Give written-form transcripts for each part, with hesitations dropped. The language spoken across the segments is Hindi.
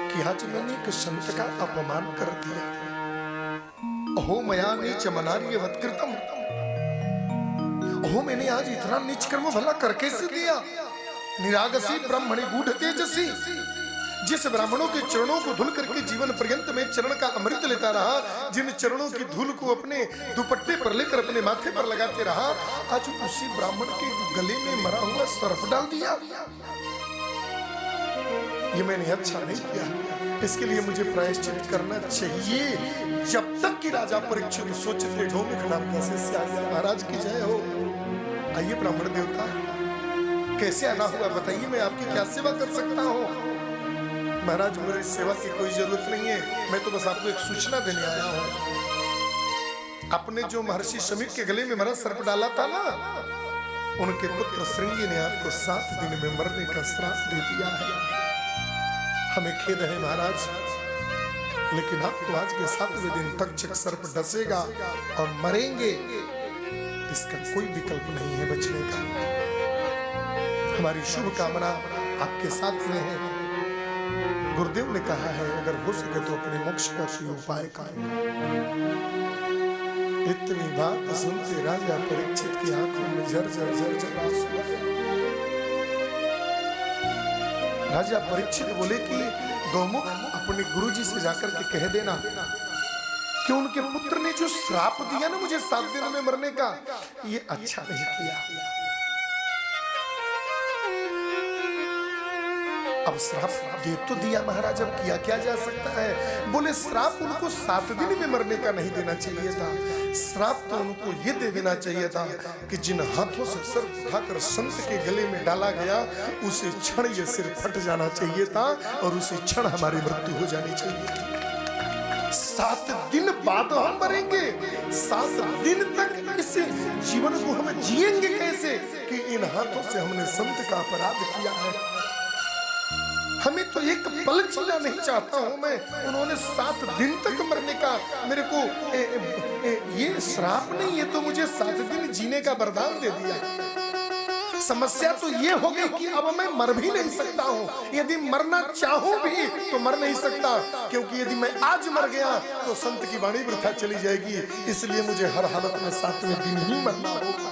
कि आज मैंने एक संत का अपमान कर दिया। अहो मया नीच मनार्य वत्कृतम, अहो मैंने आज इतना नीच कर्म भला कर कैसे दिया। निरागसी ब्राह्मणी गूढ़ तेजसी, जिस ब्राह्मणों के चरणों को धुल करके जीवन पर्यंत में चरण का अमृत लेता रहा, जिन चरणों की धूल को अपने दुपट्टे पर लेकर अपने माथे पर लगाते रहा, आज उसी ब्राह्मण के गले में मरा हुआ सर्प डाल दिया। ये मैंने अच्छा नहीं किया, इसके लिए मुझे प्रायश्चित करना चाहिए। जब तक कि राजा परीक्षित सोचते गौमुख नाम का शिष्य आ गया। महाराज की जय हो। आइए ब्राह्मण देवता, कैसे आना हुआ बताइए, मैं आपकी क्या सेवा कर सकता हूँ। महाराज मुझे सेवा की कोई जरूरत नहीं है, मैं तो बस आपको एक सूचना देने आया हूँ। आपने जो महर्षि शमीक के गले में मरा सर्प डाला था ना, उनके पुत्र श्रृंगी ने आपको 7 दिन में मरने का श्राप दे दिया है। हमें खेद है महाराज, लेकिन आपको आज के 7वें दिन तक्षक सर्प डसेगा और मरेंगे, इसका कोई विकल्प नहीं है बचने का। हमारी शुभ कामना आपके साथ में है। गुरुदेव ने कहा है अगर हो सके तो अपने मोक्ष का कोई उपाय करो। इतनी बात सुनते राजा परीक्षित की आंखों में झरझर झरझर आंसू आए। राजा परीक्षित बोले कि गौमुख अपने गुरुजी से जाकर के कह देना कि उनके पुत्र ने जो श्राप दिया ना मुझे 7 दिन में मरने का, ये अच्छा नहीं किया। अब श्राप दे तो दिया महाराज, अब किया क्या जा सकता है। बोले श्राप उनको 7 दिन में मरने का नहीं देना चाहिए था, श्राप तो उनको ये दे देना चाहिए था कि जिन हाथों से सिर उठाकर संत के गले में डाला गया, उसी क्षण ये सिर फट जाना चाहिए था और उसी क्षण हमारी मृत्यु हो जानी चाहिए। 7 दिन बाद हम मरेंगे, 7 दिन तक इस जीवन को हम जिएंगे कैसे कि इन हाथों से हमने संत का अपराध किया है। हमें तो एक पल जीना नहीं चाहता हूं मैं, उन्होंने 7 दिन तक मरने का मेरे को ये श्राप नहीं, ये तो मुझे 7 दिन जीने का वरदान दे दिया। समस्या तो ये हो गई कि अब मैं मर भी नहीं सकता हूँ। यदि मरना चाहूं भी तो मर नहीं सकता, क्योंकि यदि मैं आज मर गया तो संत की वाणी वृथा चली जाएगी। इसलिए मुझे हर हालत में 7वें दिन ही मरना होगा,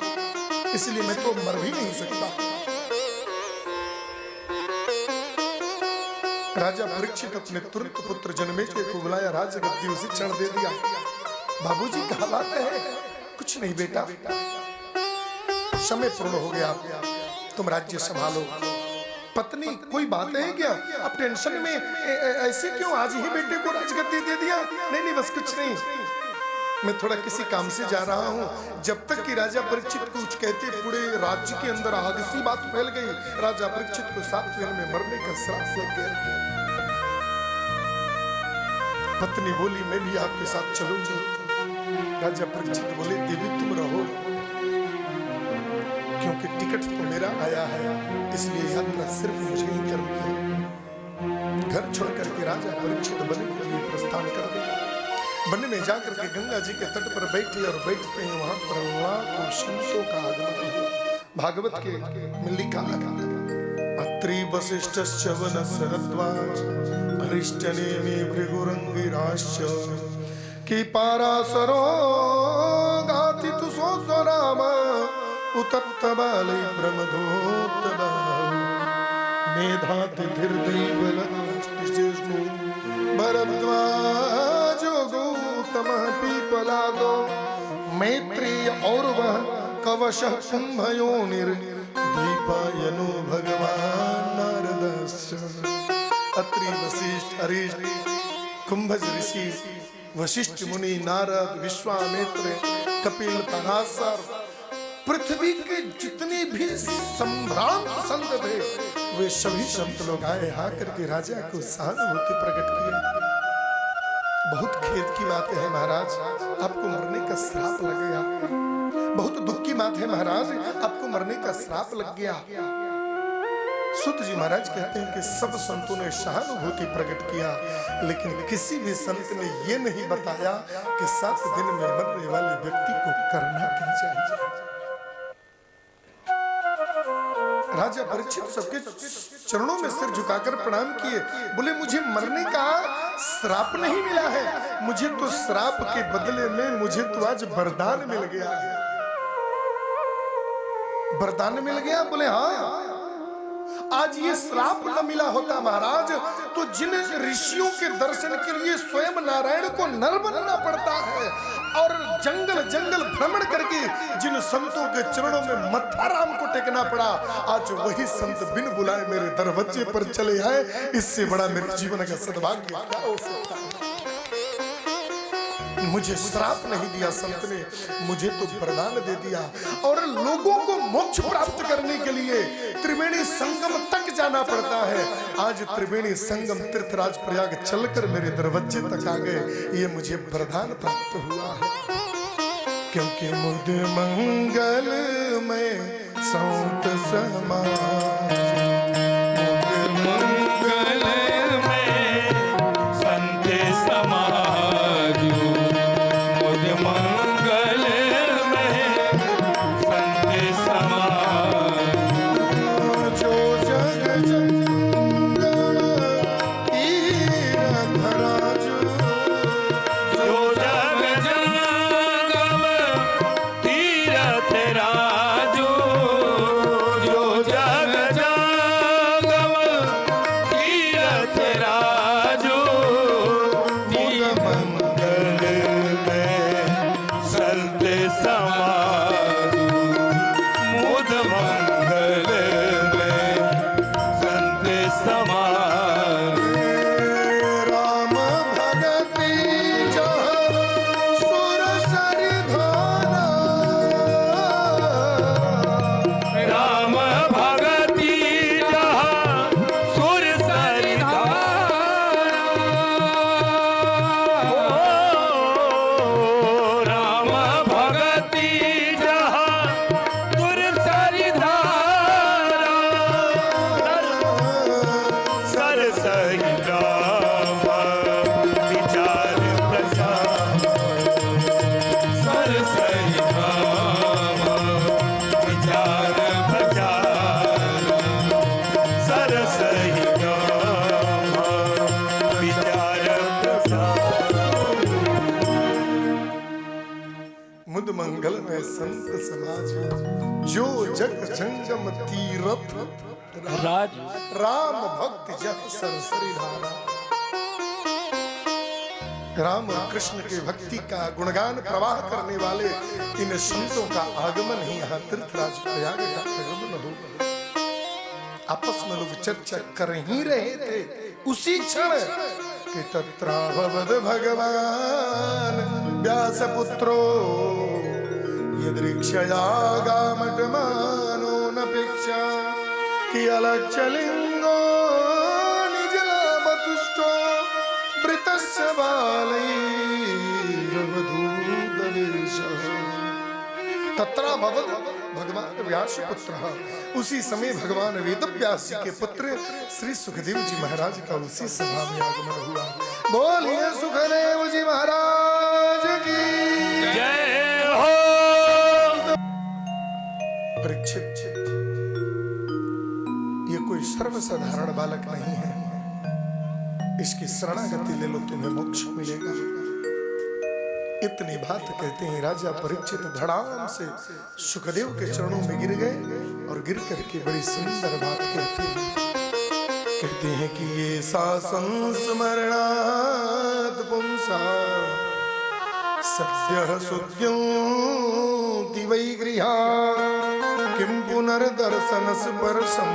इसलिए मैं तो मर भी नहीं सकता। राजा परीक्षित अपने तुरंत पुत्र जन्मेजय को बुलाया, राजगद्दी उसे क्षण दे दिया। बाबूजी कहा बात है? कुछ नहीं बेटा, समय पूर्ण हो गया, तुम राज्य संभालो। पत्नी कोई बात है क्या? अब टेंशन में ऐसे क्यों, आज ही बेटे को राजगद्दी दे दिया? नहीं नहीं बस कुछ नहीं, मैं थोड़ा किसी काम से जा रहा हूँ। जब तक कि राजा परीक्षित को कुछ कहते पूरे राज्य के अंदर आग सी बात फैल गई। राजा परीक्षित को 7 दिन में मरने का श्राप लग गया। पत्नी बोली मैं भी आपके साथ चलूंगी। राजा परीक्षित बोले देवी तुम रहो, क्योंकि टिकट तो मेरा आया है, इसलिए यात्रा सिर्फ मुझे ही करनी है। घर छोड़ करके राजा परीक्षित वन के लिए प्रस्थान कर गए। वन में जाकर के गंगा जी के तट पर बैठे और बैठते हैं वहां पर लाखों संतों का आगमन हुआ। भागवत के में लिखा अत्रि वशिष्ठ वन शरद्वाज अरिष्टनेमि भृगुरंगिराश्च कि पारासरो गाति तु सोऽसो राम उतत्तबाले ब्रह्मदोत्तबा मेधाति धीर्दैवलष्टिजिष्णु भरद्वाजो गौतमः पीपलादो मैत्रेय और वह कवशः कुंभयोनिर्द्वीपायनो भगवान नारदश्च। अत्रि वशिष्ठ अरिष्ट कुंभज ऋषि वशिष्ठ मुनि नारद विश्वामित्र कपिल पराशर पृथ्वी के जितने भी संभ्रांत संत थे वे सभी संत लोग आए, आकर के राजा को सहानुभूति प्रकट किया। बहुत खेद की बात है महाराज, आपको मरने का श्राप लग गया। बहुत दुख की बात है महाराज, आपको मरने का श्राप लग गया। सूत जी महाराज कहते हैं कि सब संतों ने सहानुभूति प्रकट किया, लेकिन किसी भी संत ने यह नहीं बताया कि 7 दिन में मरने वाले व्यक्ति को करना क्या चाहिए। राजा परीक्षित सबके चरणों में सिर झुकाकर प्रणाम किए। बोले मुझे मरने का श्राप नहीं मिला है, मुझे तो श्राप के बदले में मुझे तो आज वरदान मिल गया है। वरदान मिल गया? बोले हाँ, आज ये श्राप न मिला होता महाराज तो जिन ऋषियों के दर्शन के लिए स्वयं नारायण को नर बनना पड़ता है और जंगल जंगल भ्रमण करके जिन संतों के चरणों में मत्था राम को टेकना पड़ा, आज वही संत बिन बुलाए मेरे दरवाजे पर चले आए। इससे बड़ा मेरे जीवन का सद्भाग्य क्या हो सकता है? मुझे श्राप नहीं दिया संत ने, मुझे तो वरदान दे दिया। और लोगों को मोक्ष प्राप्त करने के लिए त्रिवेणी संगम तक जाना पड़ता है। आज त्रिवेणी संगम तीर्थराज प्रयाग चलकर मेरे दरवाजे तक आ गए, ये मुझे वरदान प्राप्त हुआ है। क्योंकि मुद मंगल में संत समाज, मुद मंगल में संत समाज, मुद मंगल में संत समाज, जो जग जंगम तीरथ राजू, जो जग जंगम तीरथ राजू, जो जग जंगम तीरथ राजू, मुद मंगल में संत समाज, मुद मंगल में संत समाज। राम भगति जहाँ सुर सरिधाना, राम भगति जहाँ सुर सरिधाना, राम भगति जहाँ सुर सरिधाना, सर सही राम विचार प्रसाद, सर सही राम विचार प्रचार, सर सही राम विचार प्रसाद। मुद मंगल में संत समाज, जो जग जंगम तीरथ राज राम भक्ति जग सरसरी धारा। राम और कृष्ण के भक्ति का गुणगान प्रवाह करने वाले इन संतों का आगमन ही यहाँ तीर्थराज प्रयाग का आगमन होगा। आपस में लोग चर्चा कर ही रहे थे उसी क्षण कि तत्राभवद भगवान व्यास पुत्रो यदृक्षया गामटमानो नपेक्षा कि अलक्षलिंगो निजलामतुष्टो वृतस्य बालैरवधूतवेशः। तत्राभवद भगवान व्यास पुत्र, उसी समय भगवान वेदव्यास जी के पुत्र श्री सुखदेव जी महाराज का उसी सभा में आगमन हुआ। बोलिए सुखदेव जी महाराज की जय हो। परीक्षित, ये कोई सर्वसाधारण बालक नहीं है, इसकी शरणागति ले लो तुम्हें मोक्ष मिलेगा। इतनी बात कहते हैं राजा परीक्षित धड़ाम से सुखदेव के चरणों में गिर गए और गिर करके बड़ी सुंदर बात कहते हैं कि ये शासन स्मरणात् पुंसा सद्यः सुद्योति वै गृहा किं पुनर्दर्शन स्पर्शम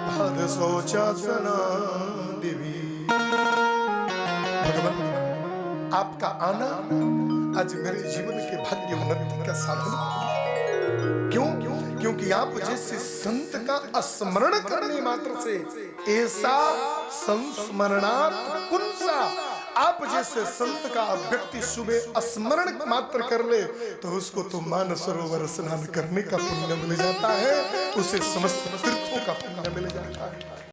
पाद शौचासना दिवी। भगवान, आपका आना आज मेरे जीवन के भाग्य उन्नति का साधन बन गया। क्यों? क्योंकि आप जैसे संत का स्मरण करने मात्र से ऐसा संस्मरणात् पुंसा, आप जैसे संत का व्यक्ति सुबह स्मरण मात्र कर ले तो उसको तो मानस सरोवर स्नान करने का पुण्य मिल जाता है, उसे समस्त तीर्थों का पुण्य मिल जाता है।